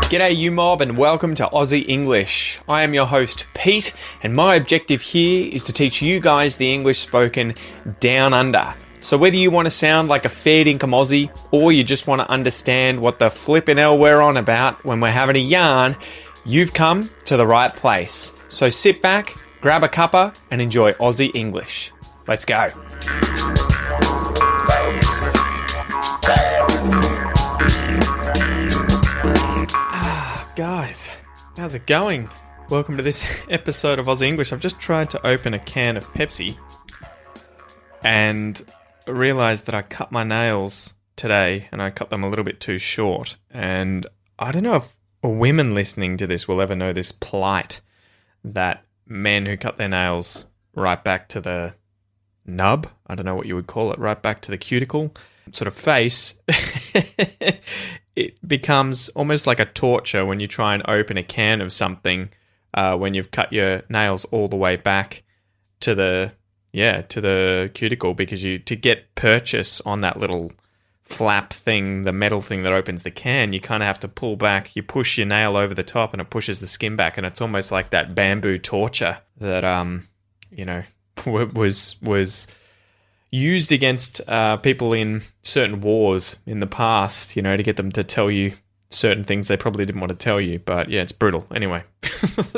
G'day you mob and welcome to Aussie English. I am your host Pete and my objective here is to teach you guys the English spoken down under. So whether you want to sound like a fair dinkum Aussie or you just want to understand what the flippin' hell we're on about when we're having a yarn, you've come to the right place. So sit back, grab a cuppa and enjoy Aussie English. Let's go. Guys, how's it going? Welcome to this episode of Aussie English. I've just tried to open a can of Pepsi and realised that I cut my nails today and I cut them a little bit too short. And I don't know if women listening to this will ever know this plight that men who cut their nails right back to the nub, I don't know what you would call it, right back to the cuticle, sort of face, it becomes almost like a torture when you try and open a can of something when you've cut your nails all the way back to the cuticle, because to get purchase on that little flap thing, the metal thing that opens the can, you kind of have to pull back, you push your nail over the top and it pushes the skin back, and it's almost like that bamboo torture that was used against people in certain wars in the past, to get them to tell you certain things they probably didn't want to tell you. But yeah, it's brutal. Anyway,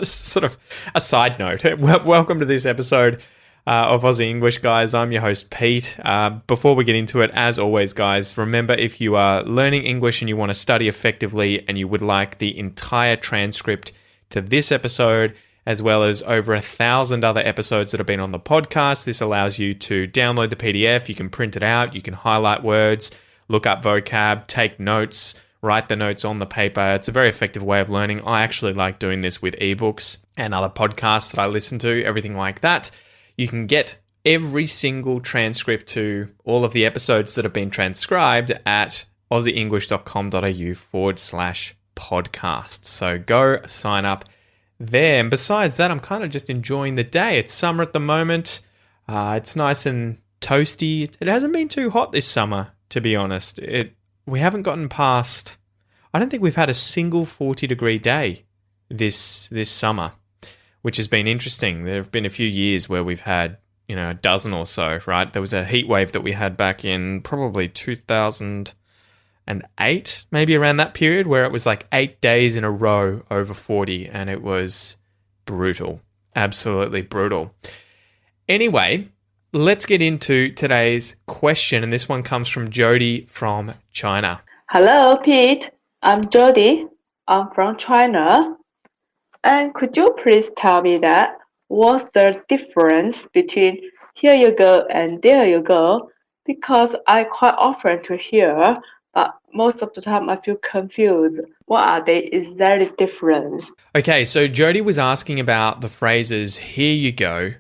sort of a side note. Welcome to this episode of Aussie English, guys. I'm your host, Pete. Before we get into it, as always, guys, remember, if you are learning English and you want to study effectively and you would like the entire transcript to this episode, as well as over 1,000 other episodes that have been on the podcast, this allows you to download the PDF, you can print it out, you can highlight words, look up vocab, take notes, write the notes on the paper. It's a very effective way of learning. I actually like doing this with ebooks and other podcasts that I listen to, everything like that. You can get every single transcript to all of the episodes that have been transcribed at aussieenglish.com.au/podcast. So go sign up there. And besides that, I'm kind of just enjoying the day. It's summer at the moment. It's nice and toasty. It hasn't been too hot this summer, to be honest. We haven't gotten past, I don't think we've had a single 40-degree day this summer, which has been interesting. There have been a few years where we've had, a dozen or so, right? There was a heat wave that we had back in probably 2008, maybe around that period, where it was like 8 days in a row over 40, and it was brutal. Absolutely brutal. Anyway, let's get into today's question, and this one comes from Jody from China. Hello, Pete. I'm Jody. I'm from China. And could you please tell me what's the difference between here you go and there you go? Because I quite often to hear, but most of the time I feel confused. What are they? Is there a difference? Okay, so Jody was asking about the phrases here you go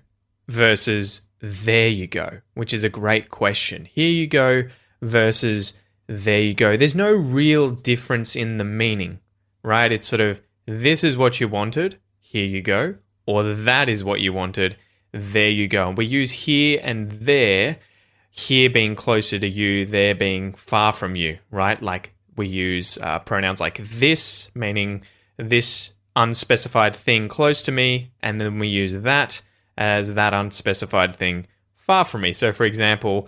versus there you go, which is a great question. Here you go versus there you go. There's no real difference in the meaning, right? It's sort of, this is what you wanted, here you go, or that is what you wanted, there you go. And we use here and there, here being closer to you, there being far from you, right? Like we use pronouns like this, meaning this unspecified thing close to me, and then we use that as that unspecified thing far from me. So for example,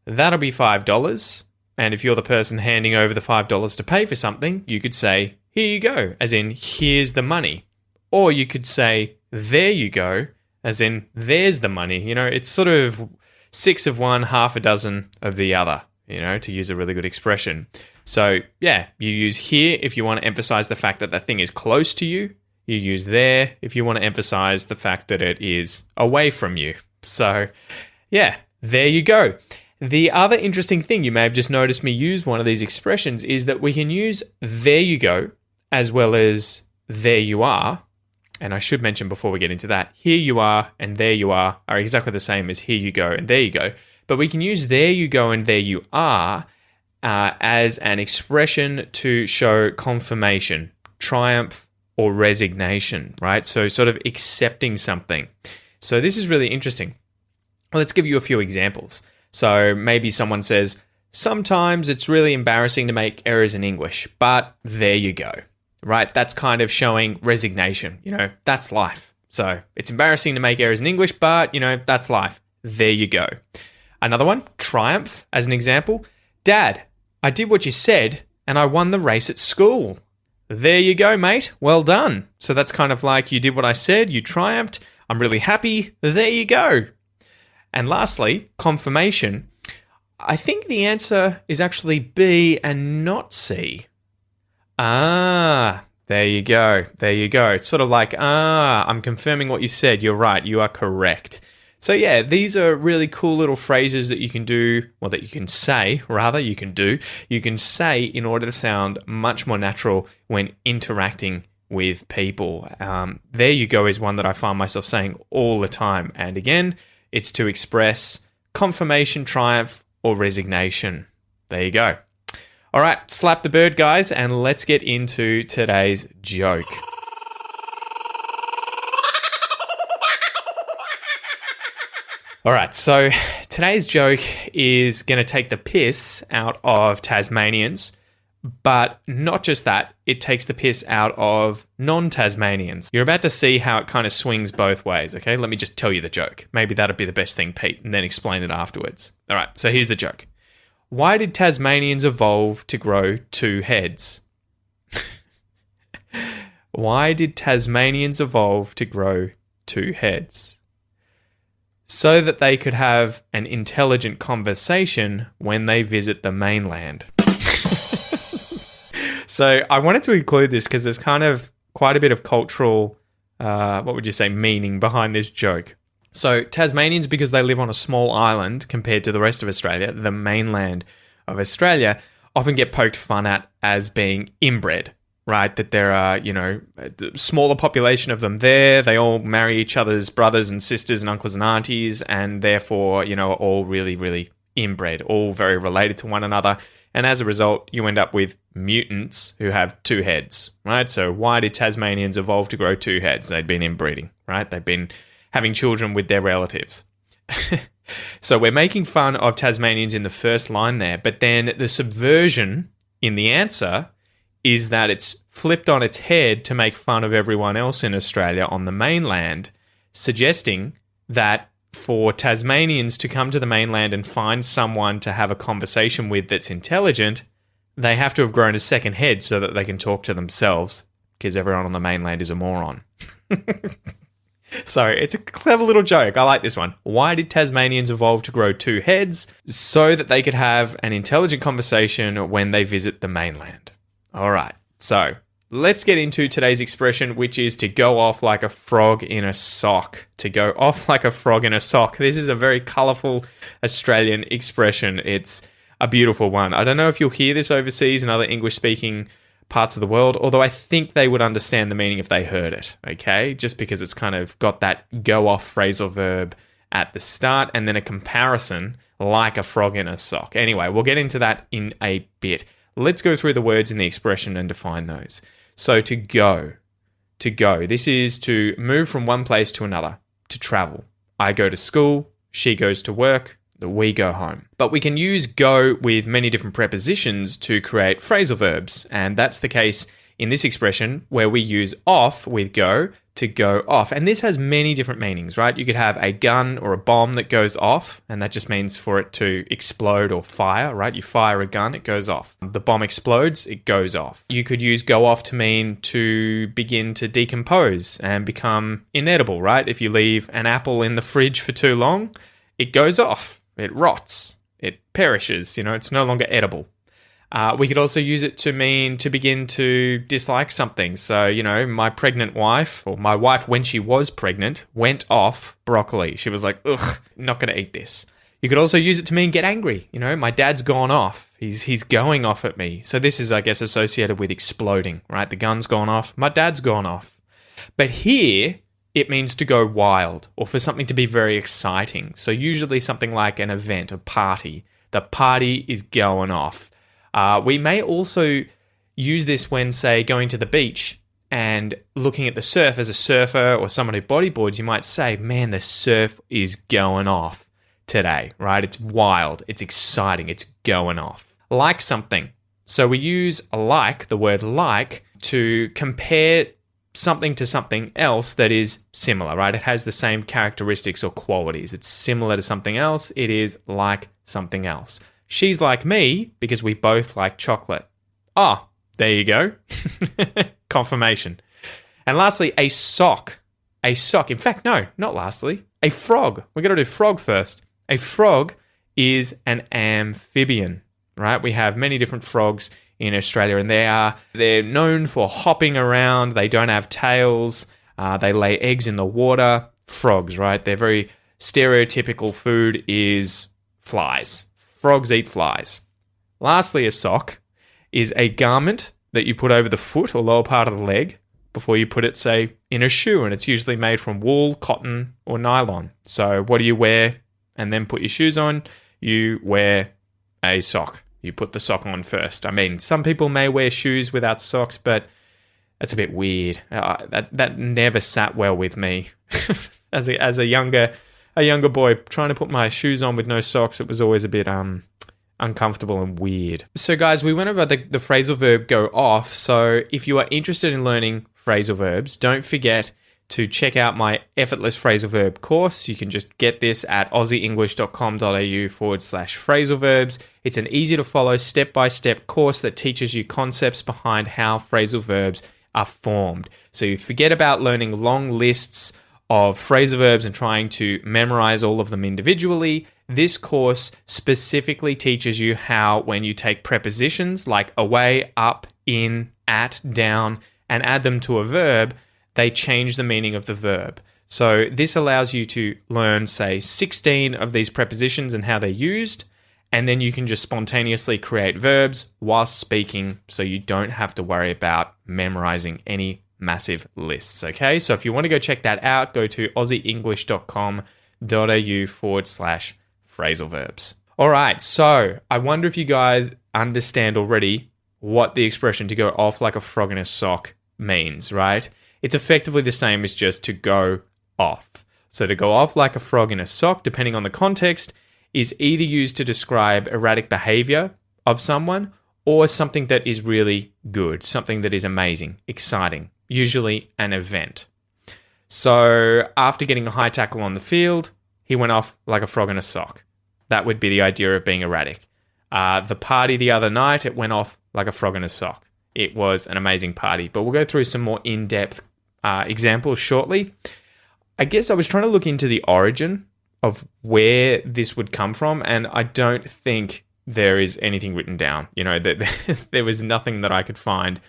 that'll be $5, and if you're the person handing over the $5 to pay for something, you could say, here you go, as in, here's the money. Or you could say, there you go, as in, there's the money. It's sort of 6 of one, half a dozen of the other, to use a really good expression. So, yeah, you use here if you want to emphasize the fact that the thing is close to you. You use there if you want to emphasize the fact that it is away from you. So, yeah, there you go. The other interesting thing, you may have just noticed me use one of these expressions, is that we can use there you go as well as there you are. And I should mention before we get into that, here you are and there you are exactly the same as here you go and there you go. But we can use there you go and there you are as an expression to show confirmation, triumph, or resignation, right? So sort of accepting something. So this is really interesting. Let's give you a few examples. So maybe someone says, sometimes it's really embarrassing to make errors in English, but there you go, right? That's kind of showing resignation. That's life. So it's embarrassing to make errors in English, but, that's life. There you go. Another one, triumph, as an example. Dad, I did what you said, and I won the race at school. There you go, mate. Well done. So that's kind of like you did what I said, you triumphed. I'm really happy. There you go. And lastly, confirmation. I think the answer is actually B and not C. There you go. There you go. It's sort of like, I'm confirming what you said. You're right. You are correct. So yeah, these are really cool little phrases that you can do, well, that you can say, rather, you can say in order to sound much more natural when interacting with people. There you go is one that I find myself saying all the time. And again, it's to express confirmation, triumph, or resignation. There you go. All right, slap the bird, guys, and let's get into today's joke. All right, so today's joke is going to take the piss out of Tasmanians, but not just that, it takes the piss out of non-Tasmanians. You're about to see how it kind of swings both ways, okay? Let me just tell you the joke. Maybe that'd be the best thing, Pete, and then explain it afterwards. All right, so here's the joke. Why did Tasmanians evolve to grow two heads? Why did Tasmanians evolve to grow two heads? So that they could have an intelligent conversation when they visit the mainland. So I wanted to include this because there's kind of quite a bit of cultural, meaning behind this joke. So Tasmanians, because they live on a small island compared to the rest of Australia, the mainland of Australia, often get poked fun at as being inbred. Right, that there are, a smaller population of them there. They all marry each other's brothers and sisters and uncles and aunties, and therefore, are all really, really inbred, all very related to one another. And as a result, you end up with mutants who have two heads, right? So why did Tasmanians evolve to grow two heads? They'd been inbreeding, right? They've been having children with their relatives. So we're making fun of Tasmanians in the first line there, but then the subversion in the answer is that it's flipped on its head to make fun of everyone else in Australia on the mainland, suggesting that for Tasmanians to come to the mainland and find someone to have a conversation with that's intelligent, they have to have grown a second head so that they can talk to themselves, because everyone on the mainland is a moron. So it's a clever little joke. I like this one. Why did Tasmanians evolve to grow two heads? So that they could have an intelligent conversation when they visit the mainland. All right, so let's get into today's expression, which is to go off like a frog in a sock. To go off like a frog in a sock. This is a very colourful Australian expression. It's a beautiful one. I don't know if you'll hear this overseas in other English-speaking parts of the world, although I think they would understand the meaning if they heard it, okay? Just because it's kind of got that go off phrasal verb at the start and then a comparison like a frog in a sock. Anyway, we'll get into that in a bit. Let's go through the words in the expression and define those. So to go. This is to move from one place to another, to travel. I go to school, she goes to work, we go home. But we can use go with many different prepositions to create phrasal verbs, and that's the case in this expression where we use off with go to go off. And this has many different meanings, right? You could have a gun or a bomb that goes off, and that just means for it to explode or fire, right? You fire a gun, it goes off. The bomb explodes, it goes off. You could use go off to mean to begin to decompose and become inedible, right? If you leave an apple in the fridge for too long, it goes off, it rots, it perishes, it's no longer edible. We could also use it to mean to begin to dislike something. So, my pregnant wife, or my wife when she was pregnant, went off broccoli. She was like, ugh, not going to eat this. You could also use it to mean get angry. My dad's gone off. He's going off at me. So this is, I guess, associated with exploding, right? The gun's gone off. My dad's gone off. But here, it means to go wild or for something to be very exciting. So usually something like an event, a party. The party is going off. We may also use this when, say, going to the beach and looking at the surf. As a surfer or someone who bodyboards, you might say, man, the surf is going off. today, right? It's wild, it's exciting, it's going off. Like something. So we use like, the word like, to compare something to something else that is similar, right? It has the same characteristics or qualities. It's similar to something else. It is like something else. She's like me because we both like chocolate. Ah, there you go. Confirmation. And lastly, a sock. A sock. In fact, no, not lastly. A frog. We're going to do frog first. A frog is an amphibian, right? We have many different frogs in Australia, and they're known for hopping around. They don't have tails. They lay eggs in the water. Frogs, right? Their very stereotypical food is flies. Frogs eat flies. Lastly, a sock is a garment that you put over the foot or lower part of the leg before you put it, say, in a shoe, and it's usually made from wool, cotton, or nylon. So what do you wear and then put your shoes on? You wear a sock. You put the sock on first. I mean, some people may wear shoes without socks, but that's a bit weird. That never sat well with me. As a younger boy, trying to put my shoes on with no socks, it was always a bit uncomfortable and weird. So guys, we went over the phrasal verb go off. So if you are interested in learning phrasal verbs, don't forget to check out my effortless phrasal verb course. You can just get this at aussieenglish.com.au/phrasal verbs. It's an easy to follow step-by-step course that teaches you concepts behind how phrasal verbs are formed. So you forget about learning long lists of phrasal verbs and trying to memorize all of them individually. This course specifically teaches you how, when you take prepositions like away, up, in, at, down, and add them to a verb, they change the meaning of the verb. So this allows you to learn, say, 16 of these prepositions and how they're used, and then you can just spontaneously create verbs whilst speaking, so you don't have to worry about memorizing any massive lists, okay? So if you want to go check that out, go to aussieenglish.com.au/phrasal verbs. All right, so I wonder if you guys understand already what the expression to go off like a frog in a sock means, right? It's effectively the same as just to go off. So to go off like a frog in a sock, depending on the context, is either used to describe erratic behavior of someone or something that is really good, something that is amazing, exciting, usually an event. So after getting a high tackle on the field, he went off like a frog in a sock. That would be the idea of being erratic. The party the other night, it went off like a frog in a sock. It was an amazing party, but we'll go through some more in-depth examples shortly. I guess I was trying to look into the origin of where this would come from, and I don't think there is anything written down. You know, that there was nothing that I could find.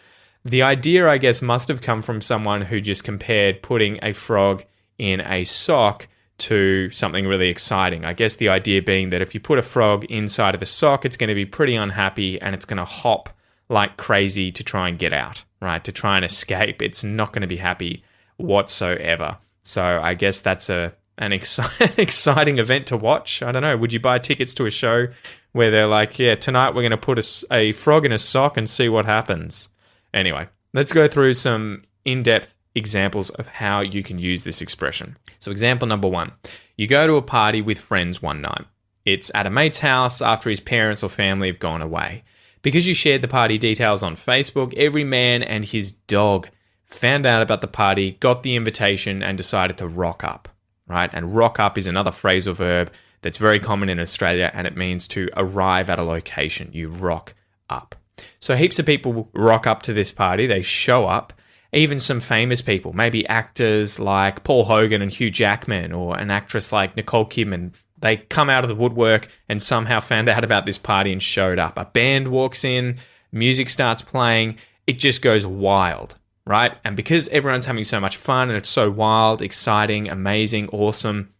The idea, I guess, must have come from someone who just compared putting a frog in a sock to something really exciting. I guess the idea being that if you put a frog inside of a sock, it's going to be pretty unhappy and it's going to hop like crazy to try and get out, right? To try and escape. It's not going to be happy whatsoever. So I guess that's an exciting event to watch. I don't know. Would you buy tickets to a show where they're like, yeah, tonight we're going to put a frog in a sock and see what happens? Anyway, let's go through some in-depth examples of how you can use this expression. So example number 1, you go to a party with friends one night. It's at a mate's house after his parents or family have gone away. Because you shared the party details on Facebook, every man and his dog found out about the party, got the invitation, and decided to rock up, right? And rock up is another phrasal verb that's very common in Australia, and it means to arrive at a location. You rock up. So heaps of people rock up to this party. They show up. Even some famous people, maybe actors like Paul Hogan and Hugh Jackman, or an actress like Nicole Kidman. They come out of the woodwork and somehow found out about this party and showed up. A band walks in, music starts playing, it just goes wild, right? And because everyone's having so much fun and it's so wild, exciting, amazing, awesome,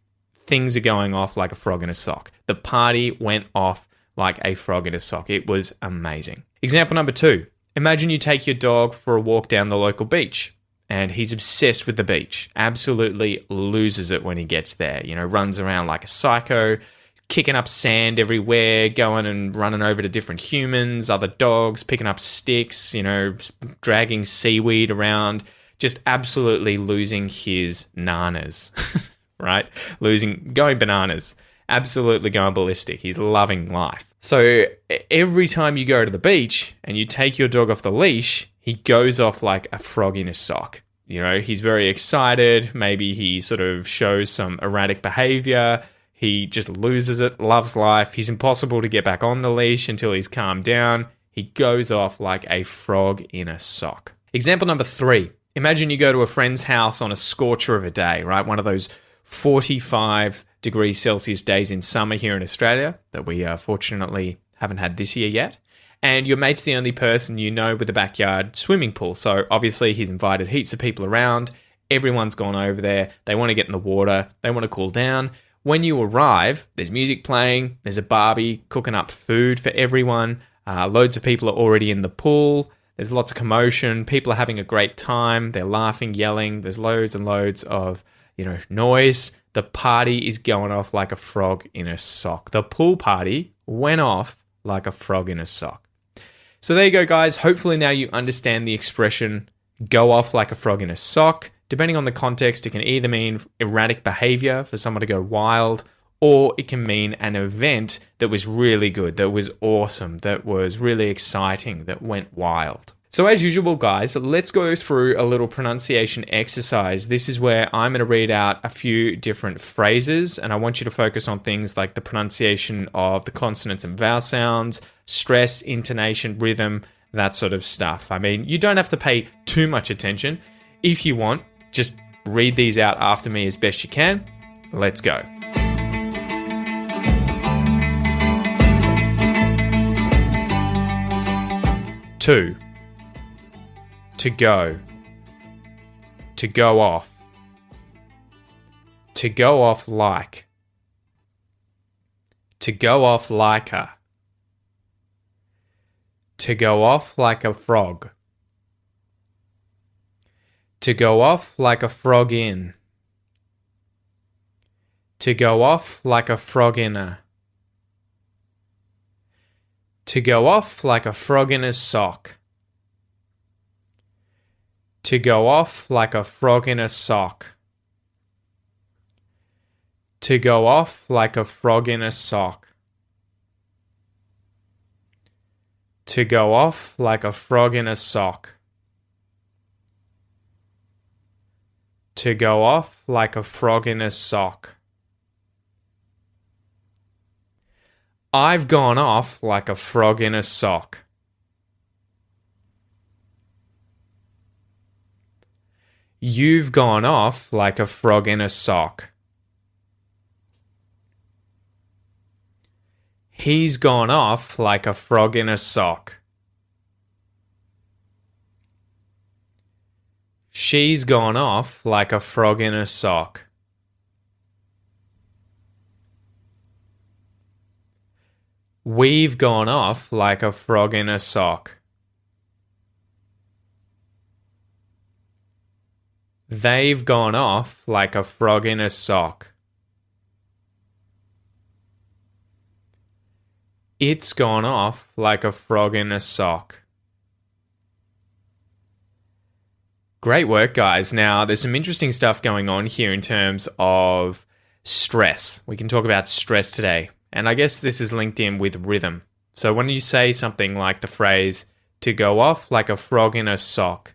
things are going off like a frog in a sock. The party went off like a frog in a sock. It was amazing. Example number 2. Imagine you take your dog for a walk down the local beach. And he's obsessed with the beach, absolutely loses it when he gets there. You know, runs around like a psycho, kicking up sand everywhere, going and running over to different humans, other dogs, picking up sticks, you know, dragging seaweed around, just absolutely losing his nanas, right? Going bananas. absolutely going ballistic. He's loving life. So every time you go to the beach and you take your dog off the leash, he goes off like a frog in a sock. You know, he's very excited. Maybe he sort of shows some erratic behavior. He just loses it, loves life. He's impossible to get back on the leash until he's calmed down. He goes off like a frog in a sock. Example number 3. Imagine you go to a friend's house on a scorcher of a day, right? One of those 45 degrees Celsius days in summer here in Australia that we fortunately haven't had this year yet. And your mate's the only person you know with a backyard swimming pool. So obviously he's invited heaps of people around. Everyone's gone over there. They want to get in the water. They want to cool down. When you arrive, there's music playing. There's a barbie cooking up food for everyone. Loads of people are already in the pool. There's lots of commotion. People are having a great time. They're laughing, yelling. There's loads and loads of, noise. The party is going off like a frog in a sock. The pool party went off like a frog in a sock. So there you go, guys. Hopefully now you understand the expression go off like a frog in a sock. Depending on the context, it can either mean erratic behavior, for someone to go wild, or it can mean an event that was really good, that was awesome, that was really exciting, that went wild. So as usual, guys, let's go through a little pronunciation exercise. This is where I'm going to read out a few different phrases, and I want you to focus on things like the pronunciation of the consonants and vowel sounds, stress, intonation, rhythm, that sort of stuff. I mean, you don't have to pay too much attention. If you want, just read these out after me as best you can. Let's go. Two. To go. To go off. To go off like. To go off like a. To go off like a frog. To go off like a frog in. To go off like a frog in a. To go off like a frog in a sock. To go off like a frog in a sock. To go off like a frog in a sock. To go off like a frog in a sock. To go off like a frog in a sock. I've gone off like a frog in a sock. You've gone off like a frog in a sock. He's gone off like a frog in a sock. She's gone off like a frog in a sock. We've gone off like a frog in a sock. They've gone off like a frog in a sock. It's gone off like a frog in a sock. Great work, guys. Now, there's some interesting stuff going on here in terms of stress. We can talk about stress today. And I guess this is linked in with rhythm. So when you say something like the phrase, to go off like a frog in a sock,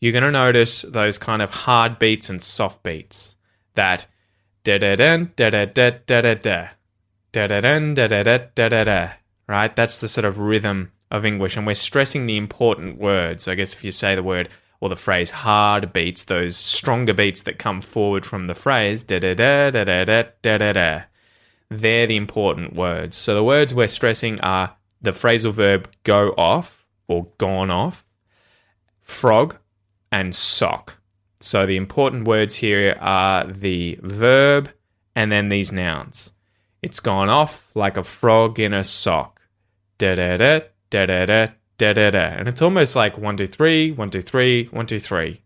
you're going to notice those kind of hard beats and soft beats. That da-da-dun, da-da-da-da-da-da, da-da-dun, da-da-da-da-da-da, right? That's the sort of rhythm of English. And we're stressing the important words. I guess if you say the word or the phrase hard beats, those stronger beats that come forward from the phrase, da-da-da-da-da-da-da-da-da, they're the important words. So the words we're stressing are the phrasal verb go off or gone off, frog, and sock. So the important words here are the verb and then these nouns. It's gone off like a frog in a sock. Da-da-da, da-da-da, da-da-da. And it's almost like 1, 2, 3, 1, 2, 3, 1, 2, 3.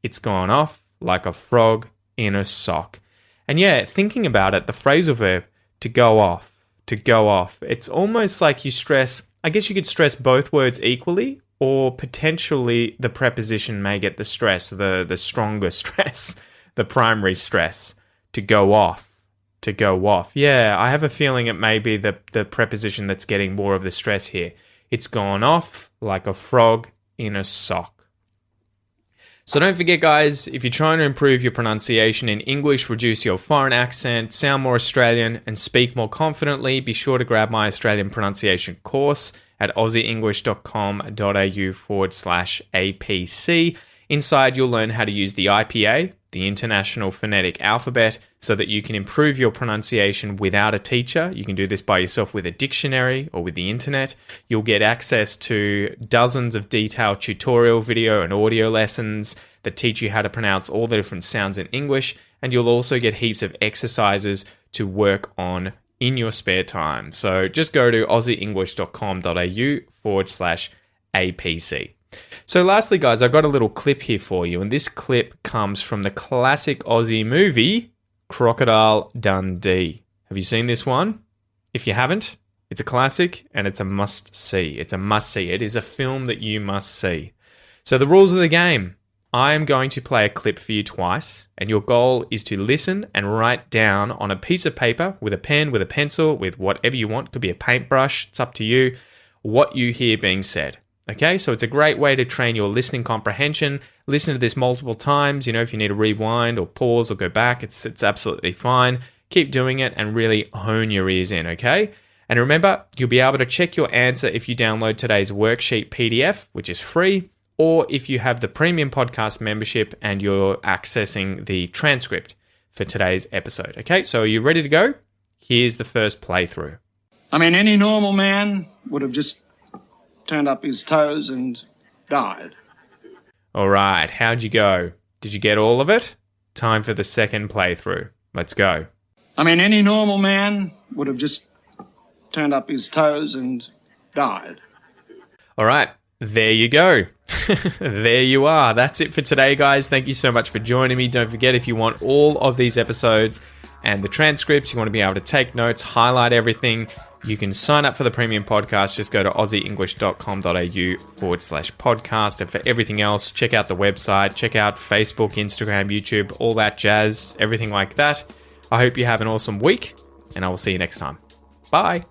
It's gone off like a frog in a sock. And yeah, thinking about it, the phrasal verb to go off, it's almost like you stress, I guess you could stress both words equally, or potentially the preposition may get the stress, the stronger stress, the primary stress, to go off, To go off. Yeah, I have a feeling it may be the preposition that's getting more of the stress here. It's gone off like a frog in a sock. So don't forget, guys, if you're trying to improve your pronunciation in English, reduce your foreign accent, sound more Australian, and speak more confidently, be sure to grab my Australian pronunciation course at aussieenglish.com.au/APC. Inside, you'll learn how to use the IPA, the International Phonetic Alphabet, so that you can improve your pronunciation without a teacher. You can do this by yourself with a dictionary or with the internet. You'll get access to dozens of detailed tutorial video and audio lessons that teach you how to pronounce all the different sounds in English, and you'll also get heaps of exercises to work on in your spare time. So just go to aussieenglish.com.au/APC. So lastly, guys, I've got a little clip here for you, and this clip comes from the classic Aussie movie, Crocodile Dundee. Have you seen this one? If you haven't, it's a classic and it's a must-see. It's a must-see. It is a film that you must see. So the rules of the game. I am going to play a clip for you twice, and your goal is to listen and write down on a piece of paper with a pen, with a pencil, with whatever you want. It could be a paintbrush. It's up to you. What you hear being said. Okay, so it's a great way to train your listening comprehension. Listen to this multiple times. You know, if you need to rewind or pause or go back, it's absolutely fine. Keep doing it and really hone your ears in, okay? And remember, you'll be able to check your answer if you download today's worksheet PDF, which is free, or if you have the premium podcast membership and you're accessing the transcript for today's episode. Okay, so are you ready to go? Here's the first playthrough. I mean, any normal man would have just turned up his toes and died. All right, how'd you go? Did you get all of it? Time for the second playthrough. Let's go. I mean, any normal man would have just turned up his toes and died. All right, there you go. There you are. That's it for today, guys. Thank you so much for joining me. Don't forget, if you want all of these episodes and the transcripts, you want to be able to take notes, highlight everything, you can sign up for the premium podcast. Just go to aussieenglish.com.au/podcast. And for everything else, check out the website, check out Facebook, Instagram, YouTube, all that jazz, everything like that. I hope you have an awesome week, and I will see you next time. Bye.